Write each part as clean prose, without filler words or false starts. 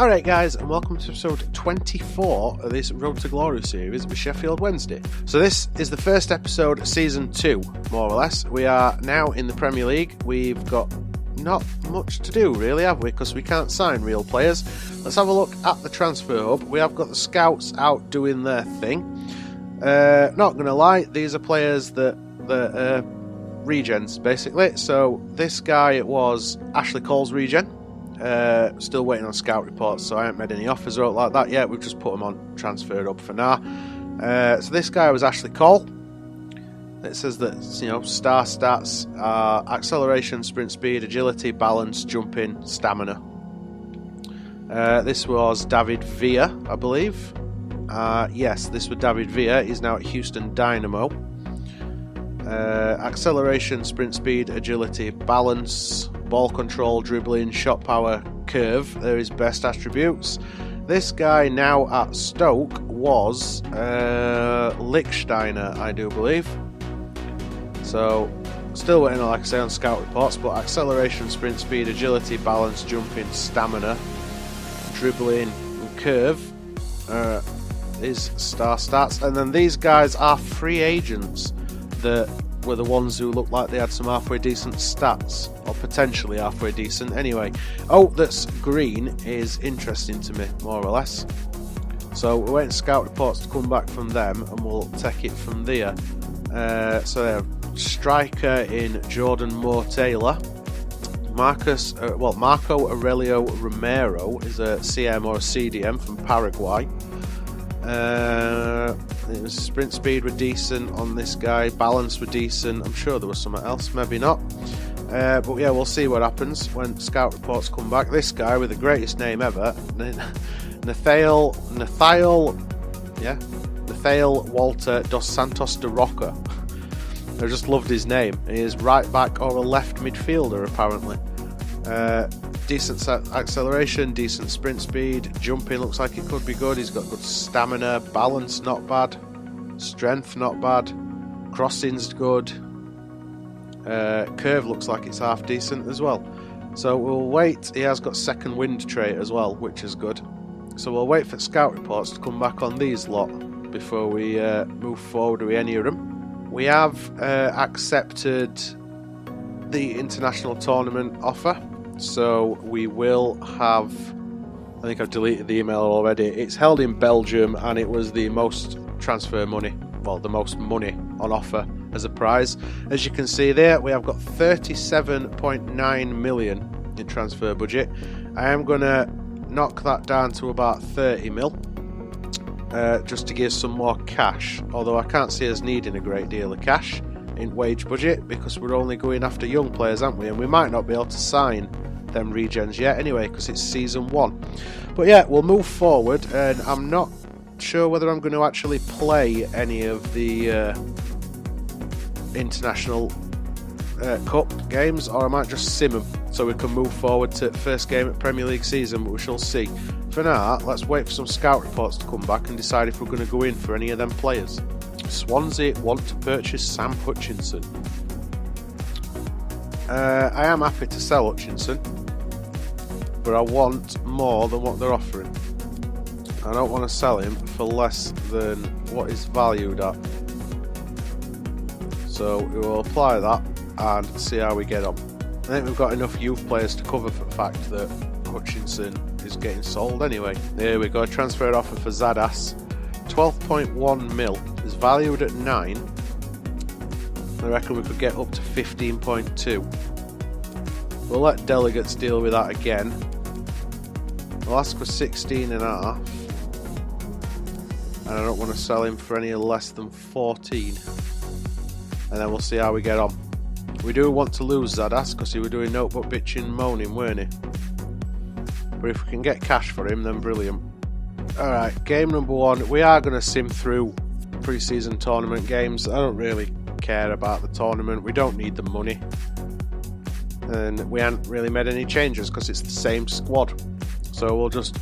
Alright guys, and welcome to episode 24 of this Road to Glory series with Sheffield Wednesday. So this is the first episode of Season 2, more or less. We are now in the Premier League. We've got not much to do really, have we? Because we can't sign real players. Let's have a look at the transfer hub. We have got the scouts out doing their thing. Not going to lie, these are players that regens, basically. So this guy was Ashley Cole's regen. Still waiting on scout reports, so I haven't made any offers or like that yet. We've just put him on transfer up for now. So this guy was Ashley Cole. It says that, you know, star stats are acceleration, sprint speed, agility, balance, jumping, stamina. This was David Villa, I believe. Yes, this was David Villa. He's now at Houston Dynamo. Acceleration, sprint speed, agility, balance, ball control, dribbling, shot power, curve. They're his best attributes. This guy now at Stoke was Lichtsteiner, I do believe. So, still waiting, like I say, on scout reports, but acceleration, sprint speed, agility, balance, jumping, stamina, dribbling, and curve is star stats. And then these guys are free agents that were the ones who looked like they had some halfway decent stats, or potentially halfway decent anyway. Oh, that's green is interesting to me, more or less. So we're waiting scout reports to come back from them, and we'll take it from there. So striker in Jordan Moore Taylor. Marco Aurelio Romero is a CM or a CDM from Paraguay. It was sprint speed were decent on this guy, balance were decent. I'm sure there was something else, maybe not. But yeah, we'll see what happens when scout reports come back. This guy with the greatest name ever, Nathaniel Walter dos Santos de Roca. I just loved his name. He is right back or a left midfielder apparently. Decent acceleration, decent sprint speed, jumping looks like it could be good. He's got good stamina, balance not bad, strength not bad, crossing's good, curve looks like it's half decent as well. So we'll wait. He has got second wind trait as well, which is good. So we'll wait for scout reports to come back on these lot before we move forward with any of them. We have accepted the international tournament offer. So we will have, I think I've deleted the email already. It's held in Belgium and it was the most transfer money, well, the most money on offer as a prize. As you can see there, we have got 37.9 million in transfer budget. I am going to knock that down to about 30 mil, just to give some more cash, although I can't see us needing a great deal of cash in wage budget because we're only going after young players, aren't we? And we might not be able to sign them regens yet anyway because it's season 1. But yeah, we'll move forward, and I'm not sure whether I'm going to actually play any of the international cup games, or I might just sim them so we can move forward to first game at Premier League season, but we shall see. For now, let's wait for some scout reports to come back and decide if we're going to go in for any of them players. Swansea want to purchase Sam Hutchinson. I am happy to sell Hutchinson, but I want more than what they're offering. I don't want to sell him for less than what he's valued at. So we will apply that and see how we get on. I think we've got enough youth players to cover for the fact that Hutchinson is getting sold anyway. There we go, transfer offer for Zadas. 12.1 mil is valued at 9. I reckon we could get up to 15.2. We'll let delegates deal with that again. We'll ask for 16.5. And I don't want to sell him for any less than 14. And then we'll see how we get on. We do want to lose Zadas because he was doing notebook bitching and moaning, weren't he? But if we can get cash for him, then brilliant. Alright, game number 1. We are going to sim through pre-season tournament games. I don't really care about the tournament. We don't need the money. And we haven't really made any changes because it's the same squad. So we'll just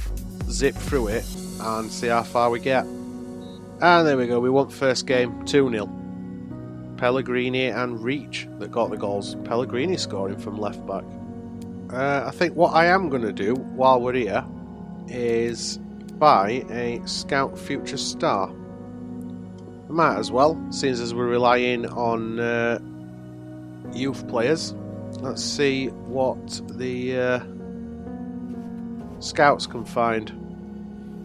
zip through it and see how far we get. And there we go. We won first game 2-0. Pellegrini and Reach that got the goals. Pellegrini scoring from left back. I think what I am going to do while we're here is buy a Scout Future Star. We might as well, seeing as we're relying on youth players. Let's see what the Scouts can find.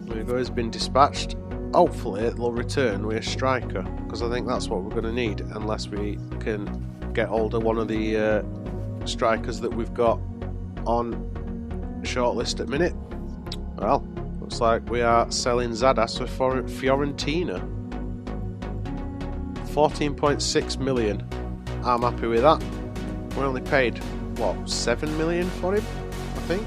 There we go, he's been dispatched. Hopefully they'll return with a striker, because I think that's what we're going to need, unless we can get hold of one of the strikers that we've got on shortlist at minute. Well, looks like we are selling Zadas for Fiorentina. 14.6 million. I'm happy with that. We only paid, what, 7 million for him, I think?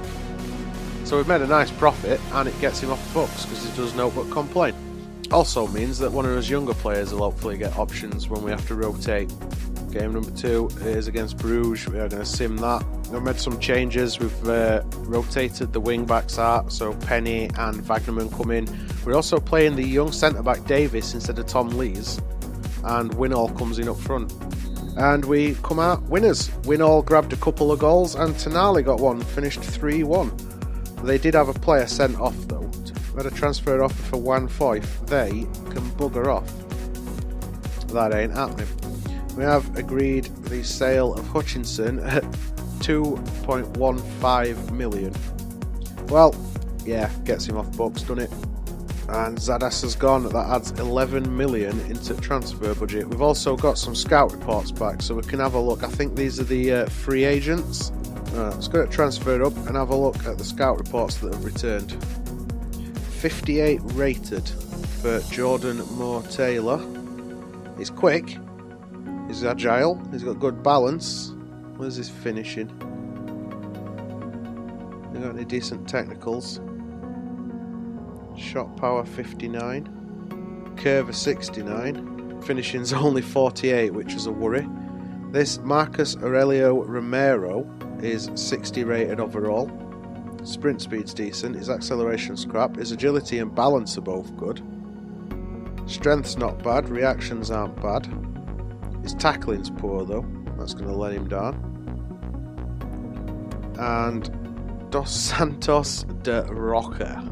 So we've made a nice profit, and it gets him off the books, because he does no but complain. Also means that one of those younger players will hopefully get options when we have to rotate. Game number 2 is against Bruges. We are going to sim that. We've made some changes. We've rotated the wing backs out, so Penny and Wagnerman come in. We're also playing the young centre back Davis instead of Tom Lees, and Winall comes in up front. And we come out winners. Winall grabbed a couple of goals, and Tonali got one, finished 3-1. They did have a player sent off though. We had a transfer offer for 1.5. They can bugger off. That ain't happening. We have agreed the sale of Hutchinson at 2.15 million. Well, yeah, gets him off books, doesn't it? And Zadas has gone. That adds 11 million into transfer budget. We've also got some scout reports back, so we can have a look. I think these are the free agents. Let's go to transfer up and have a look at the scout reports that have returned. 58 rated for Jordan Moore Taylor. He's quick. He's agile. He's got good balance. Where's his finishing? You got any decent technicals? Shot power 59. Curve 69. Finishing's only 48, which is a worry. This Marcus Aurelio Romero is 60 rated overall. Sprint speed's decent. His acceleration's crap. His agility and balance are both good. Strength's not bad. Reactions aren't bad. His tackling's poor though. That's going to let him down. And Dos Santos de Roca.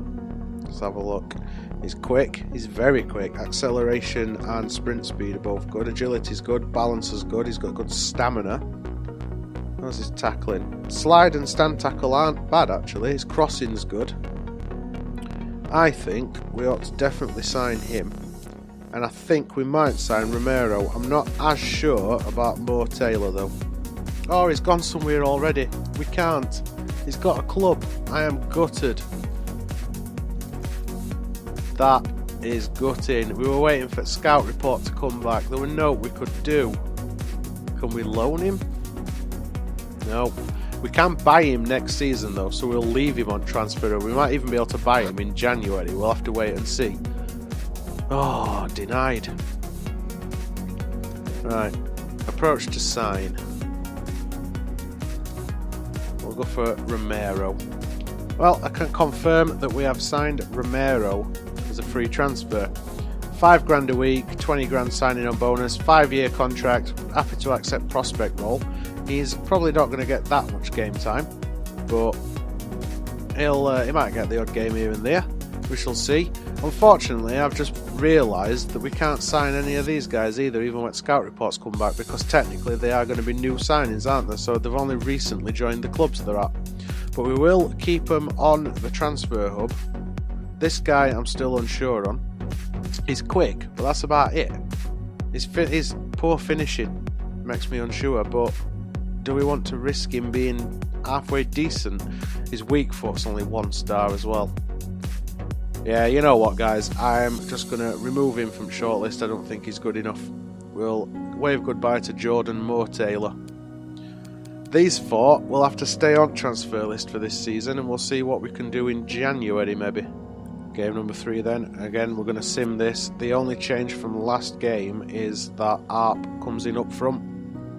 Let's have a look. He's quick. He's very quick. Acceleration and sprint speed are both good. Agility's good. Balance is good. He's got good stamina. How's his tackling? Slide and stand tackle aren't bad actually. His crossing's good. I think we ought to definitely sign him. And I think we might sign Romero. I'm not as sure about Moore Taylor though. Oh, he's gone somewhere already. We can't. He's got a club. I am gutted. That is gutting. We were waiting for the scout report to come back. There were no we could do. Can we loan him? No. We can buy him next season though, so we'll leave him on transfer. We might even be able to buy him in January. We'll have to wait and see. Oh, denied. Right. Approach to sign. We'll go for Romero. Well, I can confirm that we have signed Romero as a free transfer. £5 a week, 20 grand signing on bonus, 5-year contract, happy to accept prospect role. He's probably not going to get that much game time, but he might get the odd game here and there. We shall see. Unfortunately, I've just realised that we can't sign any of these guys either, even when scout reports come back, because technically they are going to be new signings, aren't they? So they've only recently joined the clubs they're at. But we will keep them on the transfer hub. This guy I'm still unsure on. He's quick, but that's about it. His poor finishing makes me unsure, but do we want to risk him being halfway decent? His weak foot's only 1 star as well. Yeah, you know what guys, I'm just going to remove him from shortlist. I don't think he's good enough. We'll wave goodbye to Jordan Moore Taylor. These 4 will have to stay on transfer list for this season, and we'll see what we can do in January maybe. Game number 3 then. Again, we're going to sim this. The only change from the last game is that Arp comes in up front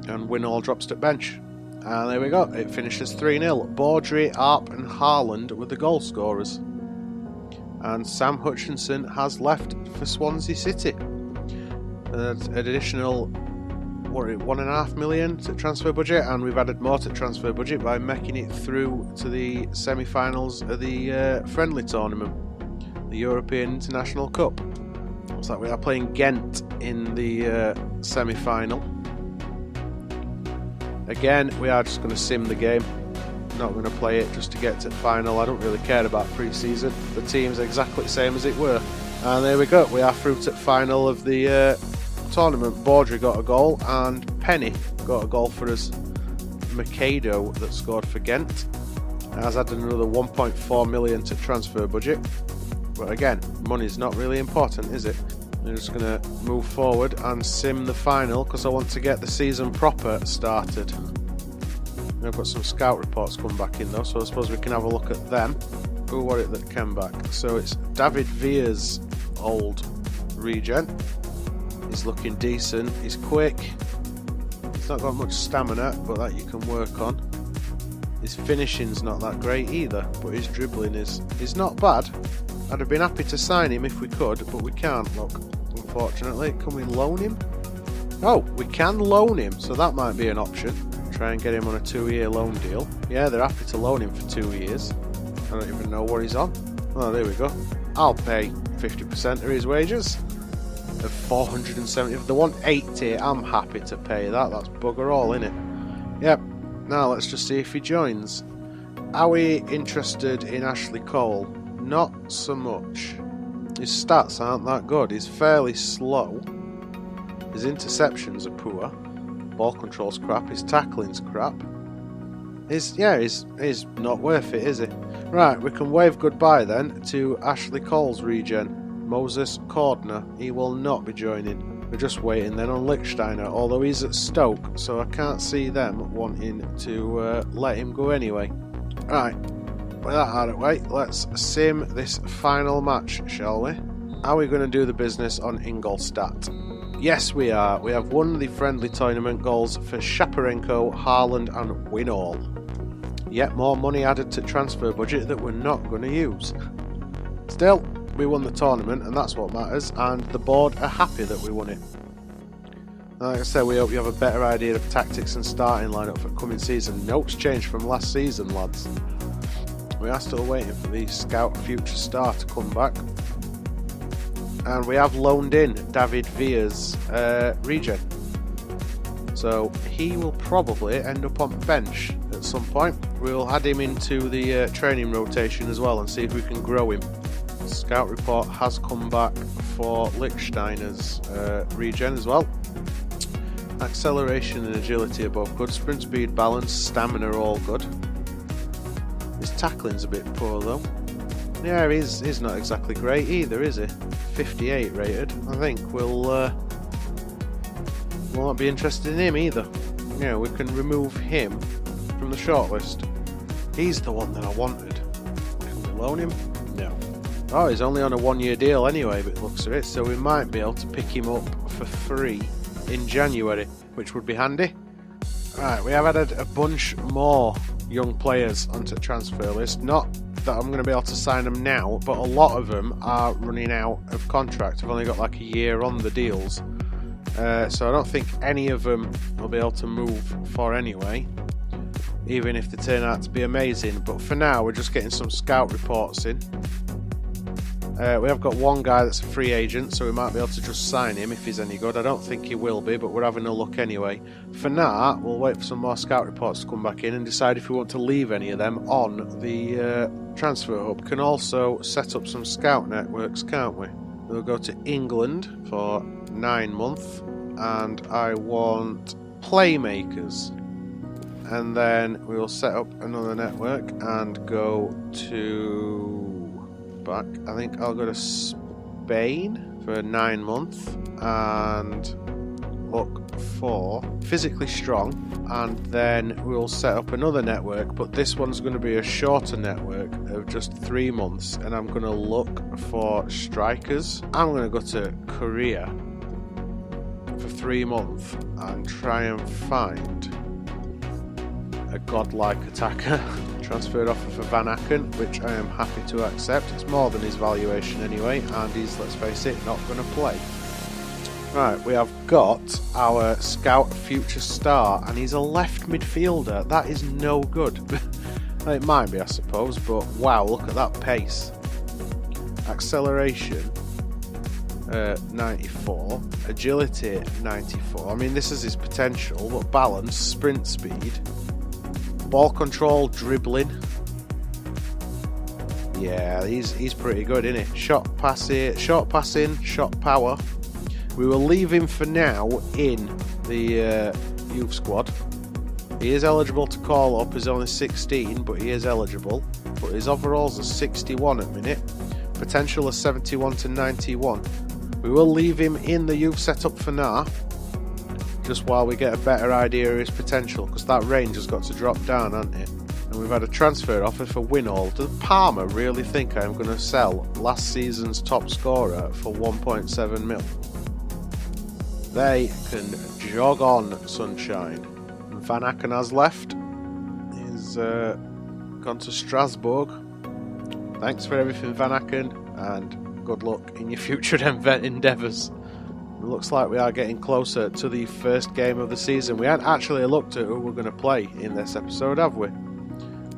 and Winall drops to bench. And there we go, it finishes 3-0. Baudry, Arp and Haaland were the goal scorers. And Sam Hutchinson has left for Swansea City. An additional 1.5 million to transfer budget, and we've added more to transfer budget by making it through to the semi-finals of the friendly tournament, the European International Cup. Looks like we are playing Ghent in the semi-final. Again, we are just going to sim the game. Not going to play it just to get to the final. I don't really care about pre-season. The team's exactly the same as it were. And there we go. We are through to the final of the tournament. Baudry got a goal and Penny got a goal for us. Mikado that scored for Ghent has added another 1.4 million to transfer budget. But again, money's not really important, is it? I'm just going to move forward and sim the final because I want to get the season proper started. I've got some scout reports coming back in though, so I suppose we can have a look at them. Who was it that came back? So it's David Villa's old regen. He's looking decent, he's quick, he's not got much stamina, but that you can work on. His finishing's not that great either, but his dribbling is not bad. I'd have been happy to sign him if we could, but we can't, look, unfortunately. Can we loan him? Oh, we can loan him, so that might be an option. Try and get him on a 2-year loan deal. Yeah, they're happy to loan him for 2 years. I don't even know what he's on. Oh, there we go. I'll pay 50% of his wages of 470. If they want 80, I'm happy to pay that. That's bugger all, innit? Yep. Now let's just see if he joins. Are we interested in Ashley Cole? Not so much. His stats aren't that good. He's fairly slow. His interceptions are poor. Ball control's crap. His tackling's crap. He's not worth it, is it? Right, we can wave goodbye then to Ashley Cole's regen. Moses Cordner. He will not be joining. We're just waiting then on Lichtsteiner, although he's at Stoke, so I can't see them wanting to let him go anyway. Right, with that out of the way, let's sim this final match, shall we? Are we going to do the business on Ingolstadt? Yes, we are. We have won the friendly tournament goals for Shaparenko, Haaland and Winall. Yet more money added to transfer budget that we're not going to use. Still, we won the tournament and that's what matters, and the board are happy that we won it. Like I said, we hope you have a better idea of tactics and starting lineup for coming season. Notes changed from last season, lads. We are still waiting for the Scout Future Star to come back. And we have loaned in David Villa's regen. So he will probably end up on bench at some point. We'll add him into the training rotation as well and see if we can grow him. Scout report has come back for Lichtsteiner's regen as well. Acceleration and agility are both good. Sprint speed, balance, stamina are all good. His tackling's a bit poor though. Yeah, he's not exactly great either, is he? 58 rated. I think we'll not be interested in him either. Yeah, we can remove him from the shortlist. He's the one that I wanted. Can we loan him? No. Oh, he's only on a 1-year deal anyway, but it looks at it, so we might be able to pick him up for free in January, which would be handy. Right, we have added a bunch more young players onto the transfer list. Not that I'm going to be able to sign them now, but a lot of them are running out of contract. I've only got like a year on the deals, so I don't think any of them will be able to move for anyway, even if they turn out to be amazing. But for now, we're just getting some scout reports in. We have got one guy that's a free agent, so we might be able to just sign him if he's any good. I don't think he will be, but we're having a look anyway. For now, we'll wait for some more scout reports to come back in and decide if we want to leave any of them on the transfer hub. Can also set up some scout networks, can't we? We'll go to England for 9 months, and I want playmakers. And then we'll set up another network and go to... back. I think I'll go to Spain for 9 months and look for physically strong, and then we'll set up another network, but this one's going to be a shorter network of just 3 months, and I'm going to look for strikers. I'm going to go to Korea for 3 months and try and find a godlike attacker. Transferred offer for Van Aken, which I am happy to accept. It's more than his valuation anyway, and he's, let's face it, not going to play. Right, we have got our scout future star, and he's a left midfielder. That is no good. It might be, I suppose, but wow, look at that pace. Acceleration, 94. Agility, 94. I mean, this is his potential, but balance, sprint speed, ball control, dribbling. Yeah, he's pretty good, isn't he? Short passing, shot power. We will leave him for now in the youth squad. He is eligible to call up. He's only 16, but he is eligible. But his overalls are 61 at minute. Potential is 71 to 91. We will leave him in the youth setup for now, just while we get a better idea of his potential, because that range has got to drop down, hasn't it? And we've had a transfer offer for Winall. Does Palmer really think I'm going to sell last season's top scorer for 1.7 mil? They can jog on, sunshine. Van Aken has left. He's gone to Strasbourg. Thanks for everything, Van Aken, and good luck in your future endeavours. It looks like we are getting closer to the first game of the season. We hadn't actually looked at who we're going to play in this episode, have we?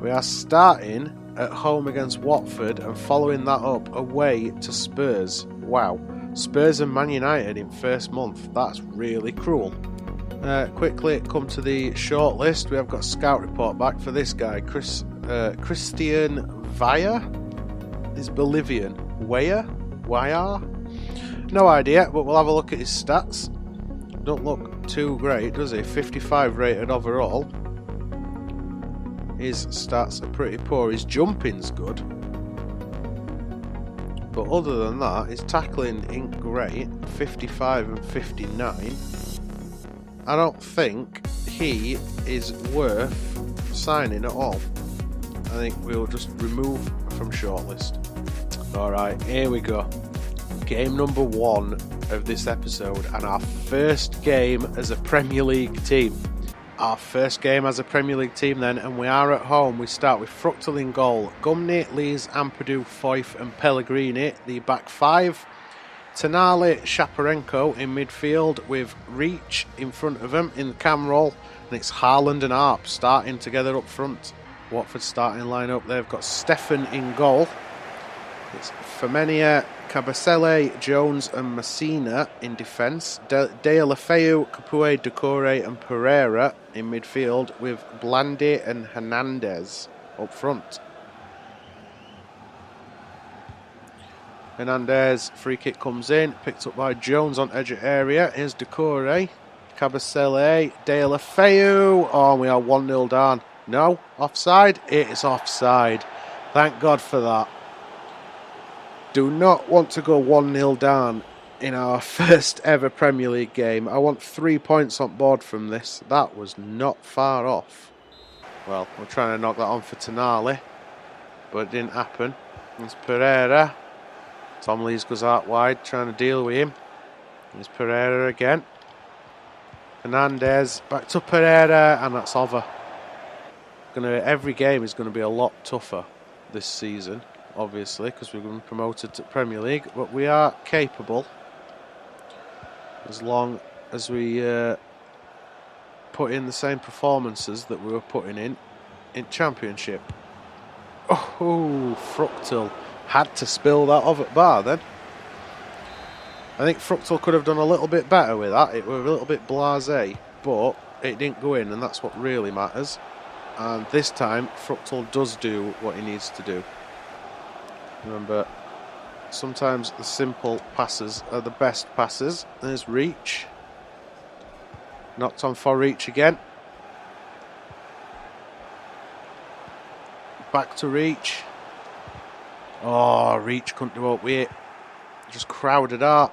We are starting at home against Watford and following that up away to Spurs. Wow. Spurs and Man United in first month. That's really cruel. Quickly come to the shortlist. We have got a scout report back for this guy, Christian Vaya. He's Bolivian. Waya? No idea, but we'll have a look at his stats. Don't look too great, does he? 55 rated overall. His stats are pretty poor. His jumping's good. But other than that, his tackling ain't great. 55 and 59. I don't think he is worth signing at all. I think we'll just remove from shortlist. Alright, here we go. Game number 1 of this episode, and our first game as a Premier League team. Our first game as a Premier League team then, and we are at home. We start with Fruchtel in goal. Gumney, Lees, Ampadu, Foyth and Pellegrini, the back 5. Tonali, Shaparenko in midfield with Reach in front of them in the cam roll. And it's Haaland and Arp starting together up front. Watford starting lineup. They've got Stefan in goal. It's Femenia, Cabasele, Jones and Messina in defence. Deulofeu, Capoue, Decore and Pereira in midfield with Blandi and Hernandez up front. Hernandez, free kick comes in, picked up by Jones on edge of area. Here's Decore, Cabasele, Deulofeu. Oh, we are 1-0 down. No, offside? It is offside. Thank God for that. Do not want to go 1-0 down in our first ever Premier League game. I want 3 points on board from this. That was not far off. Well, we're trying to knock that on for Tonali, but it didn't happen. It's Pereira. Tom Lees goes out wide, trying to deal with him. There's Pereira again. Hernandez, back to Pereira, and that's over. Every game is going to be a lot tougher this season, obviously, because we've been promoted to Premier League, but we are capable as long as we put in the same performances that we were putting in Championship. Oh, Fruchtel had to spill that off at bar then. I think Fruchtel could have done a little bit better with that. It was a little bit blasé, but it didn't go in, and that's what really matters. And this time, Fruchtel does do what he needs to do. Remember, sometimes the simple passes are the best passes. There's Reach. Knocked on for Reach again. Back to Reach. Oh, Reach couldn't do up with it. Just crowded out.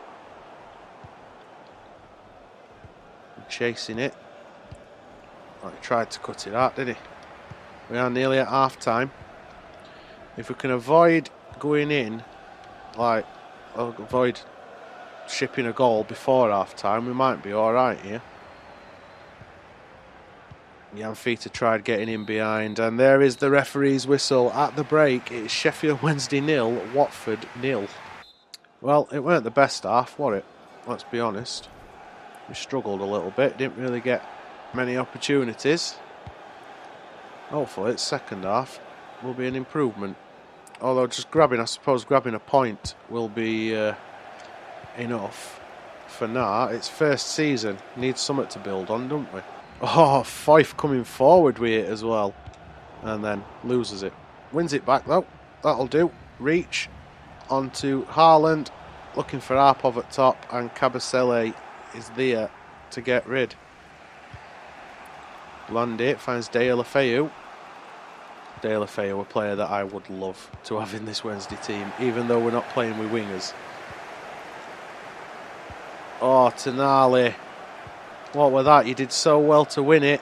Chasing it. Oh, he tried to cut it out, did he? We are nearly at half time. If we can avoid going in, avoid shipping a goal before half time, we might be alright here. Jan Fita tried getting in behind, and there is the referee's whistle at the break. It's Sheffield Wednesday 0, Watford 0. Well, it weren't the best half, was it? let's be honest. We struggled a little bit, didn't really get many opportunities. Hopefully, its second half will be an improvement. Although just grabbing, I suppose, grabbing a point will be enough. For now, it's first season. Needs something to build on, don't we? Oh, Fife coming forward with it as well. And then loses it. Wins it back though. That'll do. Reach onto Haaland. Looking for Arpov at top. And Kabasele is there to get rid. Blandit finds De La Feu. De La Feu, a player that I would love to have in this Wednesday team, even though we're not playing with wingers. Oh, Tonali. What was that? You did so well to win it.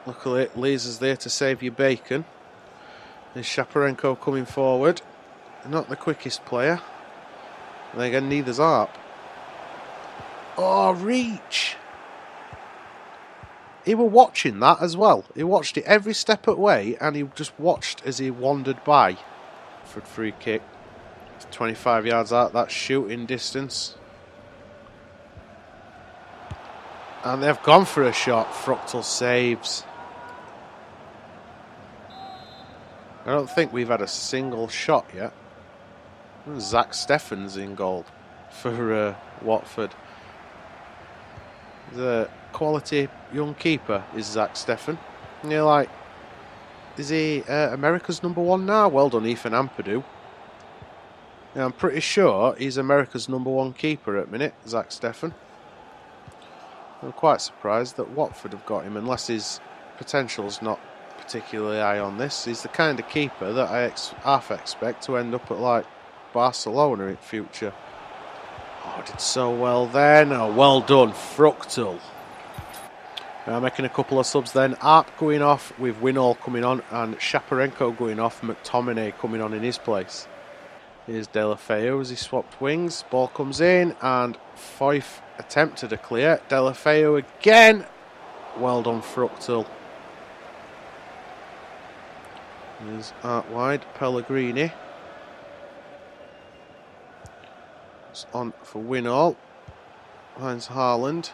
Luckily, Lee's there to save your bacon. There's Shaparenko coming forward. Not the quickest player. And again, neither's Arp. Oh, reach. He was watching that as well. He watched it every step of the way, and he just watched as he wandered by. For a free kick. 25 yards out, that's shooting distance. And they've gone for a shot. Fructal saves. I don't think we've had a single shot yet. Zach Steffen's in goal for Watford. The quality young keeper is Zach Steffen. And you're like, is he America's #1 now? Well done, Ethan Ampadu. Yeah, I'm pretty sure he's America's #1 keeper at the minute, Zach Steffen. I'm quite surprised that Watford have got him, unless his potential's not particularly high on this. He's the kind of keeper that I half expect to end up at like Barcelona in future. Oh, did so well then. Oh, well done, Fructal. Now making a couple of subs then. Arp going off with Winall coming on and Shaparenko going off. McTominay coming on in his place. Here's De La Feu as he swapped wings. Ball comes in and Fife attempted a clear. De La Feu again. Well done, Fructal. Here's out wide. Pellegrini. It's on for Winall. Finds Haaland.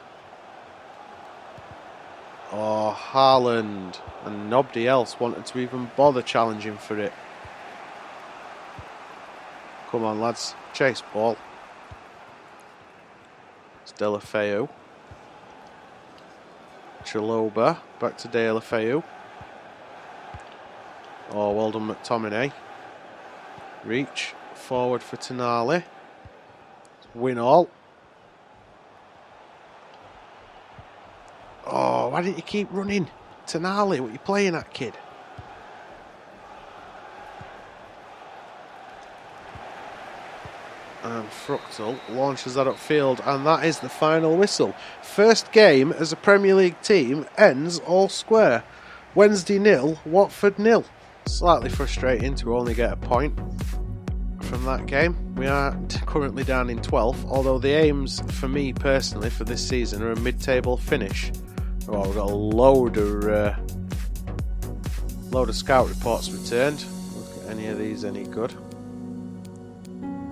Oh, Haaland. And nobody else wanted to even bother challenging for it. Come on, lads. Chase ball. It's De La Feu. Chaloba. Back to De La Feu. Oh, well done, McTominay. Reach. Forward for Tonali. Winall. Oh, why didn't you keep running? Tonali, what are you playing at, kid? And Fructal launches that upfield, and that is the final whistle. First game as a Premier League team ends all square. Wednesday 0, Watford 0. Slightly frustrating to only get a point from that game. We are currently down in 12th, although the aims for me personally for this season are a mid-table finish. Oh, we've got a load of scout reports returned. Look at any of these any good.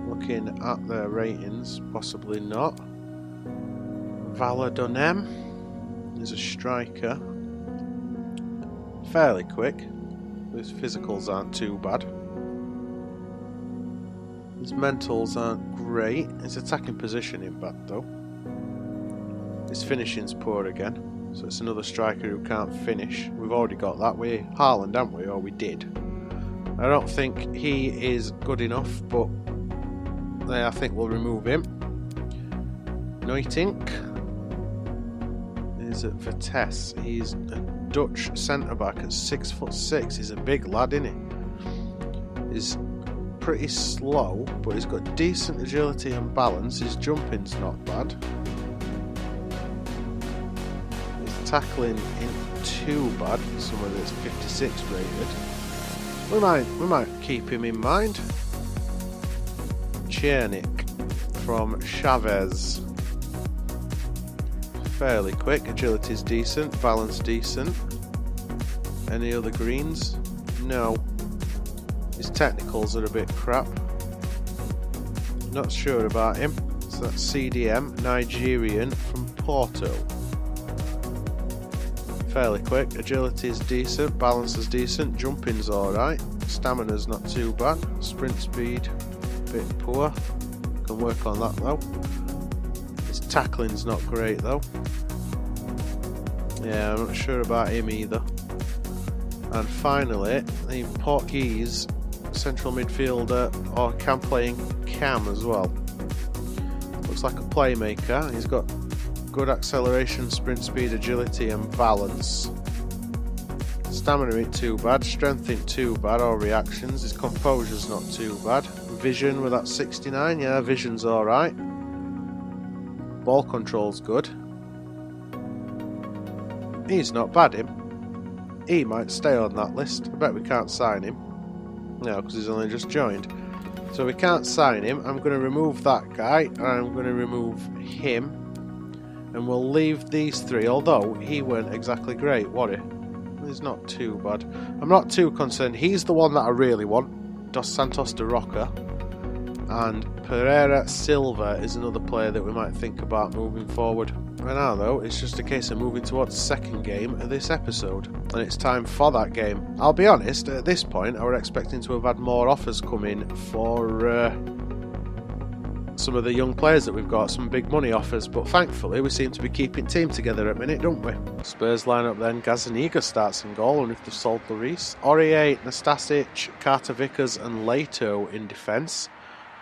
Looking at their ratings, possibly not. Valadonem is a striker. Fairly quick. His physicals aren't too bad. His mentals aren't great. His attacking positioning bad though. His finishing's poor again. So it's another striker who can't finish. We've already got that with Haaland, haven't we? Or we did. I don't think he is good enough, but I think we'll remove him. Neutink is at Vitesse. He's a Dutch centre-back at 6'6". He's a big lad, isn't he? He's pretty slow, but he's got decent agility and balance. His jumping's not bad. His tackling ain't too bad. Some of it's 56 rated. We might keep him in mind. Chernik from Chavez. Fairly quick, agility's decent, balance decent. Any other greens? No. His technicals are a bit crap. Not sure about him. So that's CDM, Nigerian from Porto. Fairly quick. Agility is decent. Balance is decent. Jumping's alright. Stamina's not too bad. Sprint speed, a bit poor. Can work on that though. His tackling's not great though. Yeah, I'm not sure about him either. And finally, the Portuguese central midfielder, or can play in cam as well. Looks like a playmaker. He's got good acceleration, sprint speed, agility and balance. Stamina ain't too bad, strength ain't too bad, or reactions. His composure's not too bad. Vision with that 69, yeah, vision's alright. Ball control's good. He's not bad, him. He might stay on that list. I bet we can't sign him. No, because he's only just joined. So we can't sign him. I'm going to remove that guy. And I'm going to remove him. And we'll leave these three. Although, he weren't exactly great, was he? He's not too bad. I'm not too concerned. He's the one that I really want. Dos Santos de Roca. And Pereira Silva is another player that we might think about moving forward. Right now though, it's just a case of moving towards the second game of this episode. And it's time for that game. I'll be honest, at this point I was expecting to have had more offers come in for some of the young players that we've got, some big money offers, but thankfully we seem to be keeping team together at the minute, don't we? Spurs line up then. Gazzaniga starts in goal, and if they've sold Lloris. Aurier, Nastasic, Carter Vickers and Leto in defence.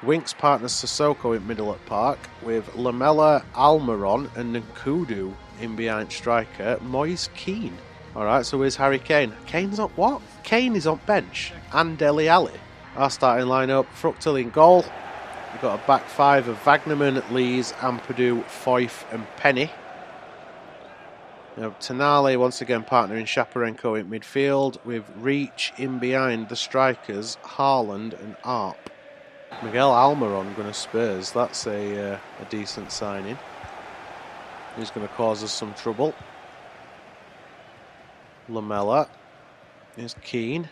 Winks partners Sissoko in middle at park, with Lamela, Almiron and Nkudu in behind striker. Moise Keane. Alright, so where's Harry Kane? Kane's on what? Kane is on bench. And Dele Alli. Our starting lineup, Fructal in goal. We've got a back five of Wagnerman, Lees, Ampadu, Foyth and Penny. We have Tonali once again partnering Shaparenko in midfield, with Reach in behind the strikers, Haaland and Arp. Miguel Almiron going to Spurs. That's a decent signing. He's going to cause us some trouble. Lamela is Keane.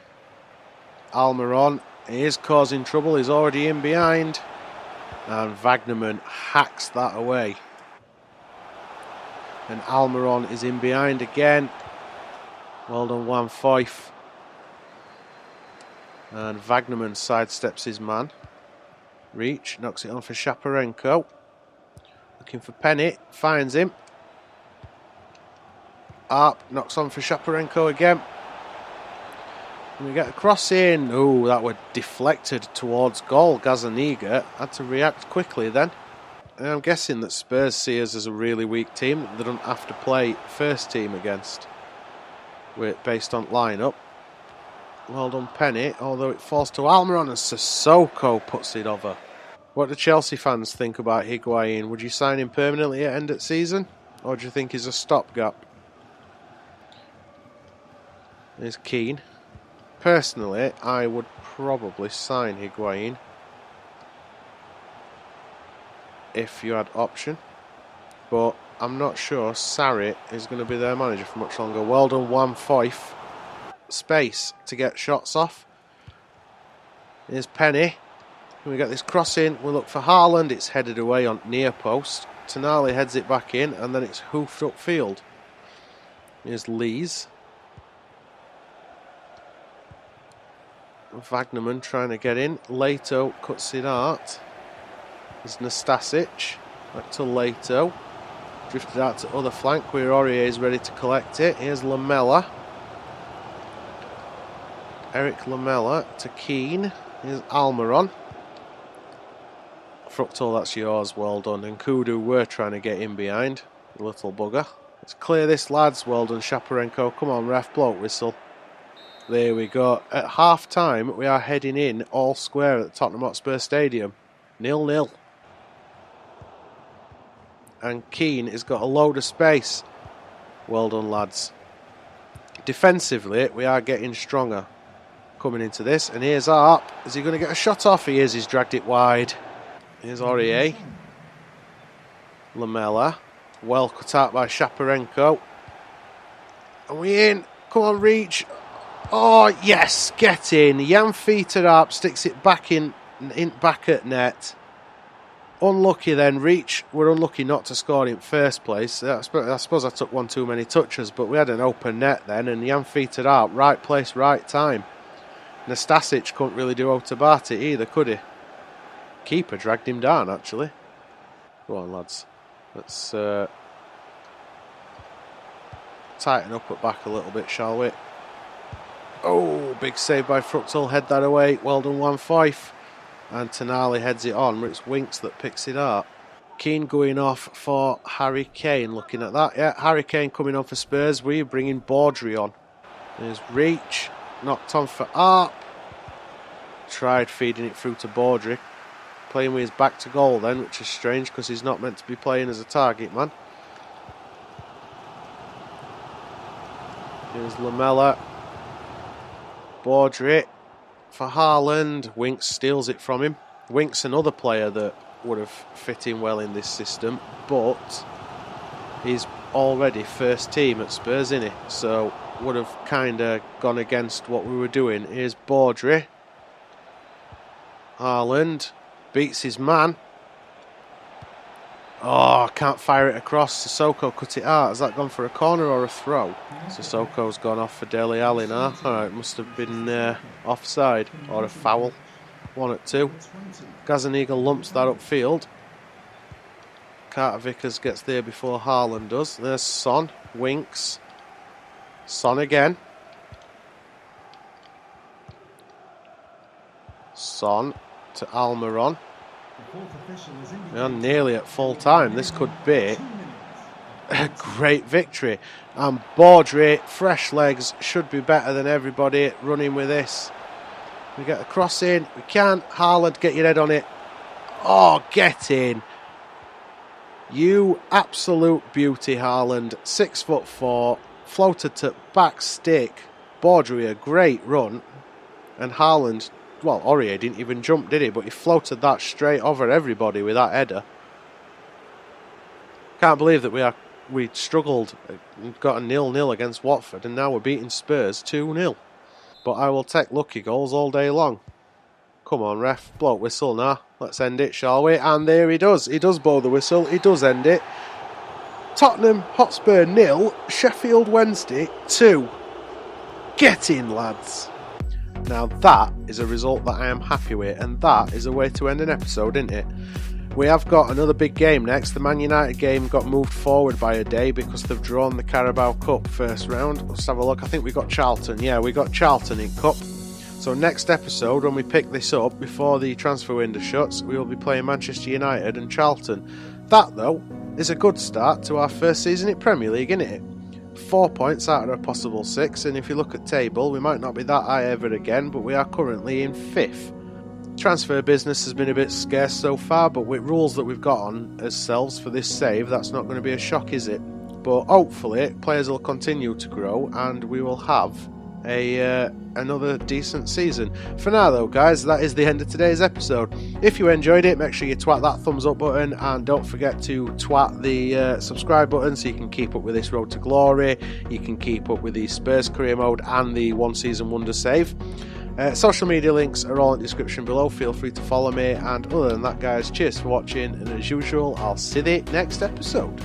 Almiron is causing trouble. He's already in behind. And Wagnerman hacks that away. And Almiron is in behind again. Well done, Juan Foyth. And Wagnerman sidesteps his man. Reach, knocks it on for Shaparenko. Looking for Penny, finds him. Arp knocks on for Shaparenko again. And we get a cross in. Oh, that was deflected towards goal. Gazzaniga had to react quickly then. And I'm guessing that Spurs see us as a really weak team that they don't have to play first team against. Based on lineup. Well done, Penny, although it falls to Almiron and Sissoko puts it over. What do Chelsea fans think about Higuain? Would you sign him permanently at end of season? Or do you think he's a stopgap? There's Keane. Personally, I would probably sign Higuain if you had option. But I'm not sure Sarri is going to be their manager for much longer. Well done, Juan Foyth. Space to get shots off. Here's Penny. We get this cross in. We look for Haaland. It's headed away on near post. Tonali heads it back in, and then it's hoofed upfield. Here's Lees. Wagnerman trying to get in. Leto cuts it out. There's Nastasic. Back to Leto. Drifted out to other flank where Aurier is ready to collect it. Here's Lamela. Eric Lamela to Keane. Here's Almiron. Fructal, that's yours. Well done. And Kudu were trying to get in behind. Little bugger. Let's clear this, lads. Well done, Shaparenko. Come on, ref. Blow whistle. There we go. At half time, we are heading in all square at the Tottenham Hotspur Stadium. 0-0. And Keane has got a load of space. Well done, lads. Defensively, we are getting stronger coming into this. And here's Arp. Is he going to get a shot off? He is. He's dragged it wide. Here's Aurier. Lamela. Well cut out by Shaparenko. And we in. Come on, Reach. Oh, yes. Get in. Jan Feeter Arp sticks it back in back at net. Unlucky then, Reach were unlucky not to score in first place. I suppose I took one too many touches, but we had an open net then, and Jan featured out, right place, right time. Nastasic couldn't really do Otabati either, could he? Keeper dragged him down, actually. Go on, lads. Let's tighten up at back a little bit, shall we? Oh, big save by Fructal, head that away. Well done, Juan Foyth. And Tonali heads it on, but it's Winks that picks it up. Keane going off for Harry Kane, looking at that. Yeah, Harry Kane coming on for Spurs. We're bringing Baudry on. There's Reach, knocked on for Arp. Tried feeding it through to Baudry. Playing with his back to goal then, which is strange because he's not meant to be playing as a target man. Here's Lamella. Baudry for Haaland. Winks steals it from him. Winks, another player that would have fit in well in this system, but he's already first team at Spurs, isn't he? So would have kind of gone against what we were doing. Here's Baudry. Haaland beats his man. Oh, can't fire it across. Sissoko cut it out. Has that gone for a corner or a throw? Sissoko's gone off for Dele Alli now. Alright, must have been offside or a foul. 1-2. Gazaniga lumps that upfield. Carter Vickers gets there before Haaland does. There's Son. Winks. Son again. Son to Almiron. And nearly at full time. This could be a great victory. And Baudry, fresh legs, should be better than everybody running with this. We get a cross in. We can. Haaland, get your head on it. Oh, get in. You absolute beauty, Haaland. 6'4", floated to back stick. Baudry, a great run. And Haaland, well, Aurier didn't even jump, did he? But he floated that straight over everybody with that header. Can't believe that we struggled, got a 0-0 against Watford, and now we're beating Spurs 2-0. But I will take lucky goals all day long. Come on, ref, blow whistle now. Let's end it, shall we? And there he does. He does blow the whistle. He does end it. Tottenham Hotspur 0, Sheffield Wednesday 2. Get in, lads. Now that is a result that I am happy with, and that is a way to end an episode, isn't it? We have got another big game next. The Man United game got moved forward by a day because they've drawn the Carabao Cup first round. Let's have a look. I think we got Charlton. Yeah, we got Charlton in Cup. So next episode, when we pick this up before the transfer window shuts, we will be playing Manchester United and Charlton. That, though, is a good start to our first season in Premier League, isn't it? 4 points out of a possible 6, and if you look at table, we might not be that high ever again, but we are currently in 5th. Transfer business has been a bit scarce so far, but with rules that we've got on ourselves for this save, that's not going to be a shock, is it? But hopefully, players will continue to grow, and we will have another decent season. For now though, guys, that is the end of today's episode. If you enjoyed it, make sure you twat that thumbs up button, and don't forget to twat the subscribe button so you can keep up with this road to glory. You can keep up with the Spurs career mode and the one season wonder save. Social media links are all in the description below. Feel free to follow me, and other than that, guys, cheers for watching, and as usual, I'll see you next episode.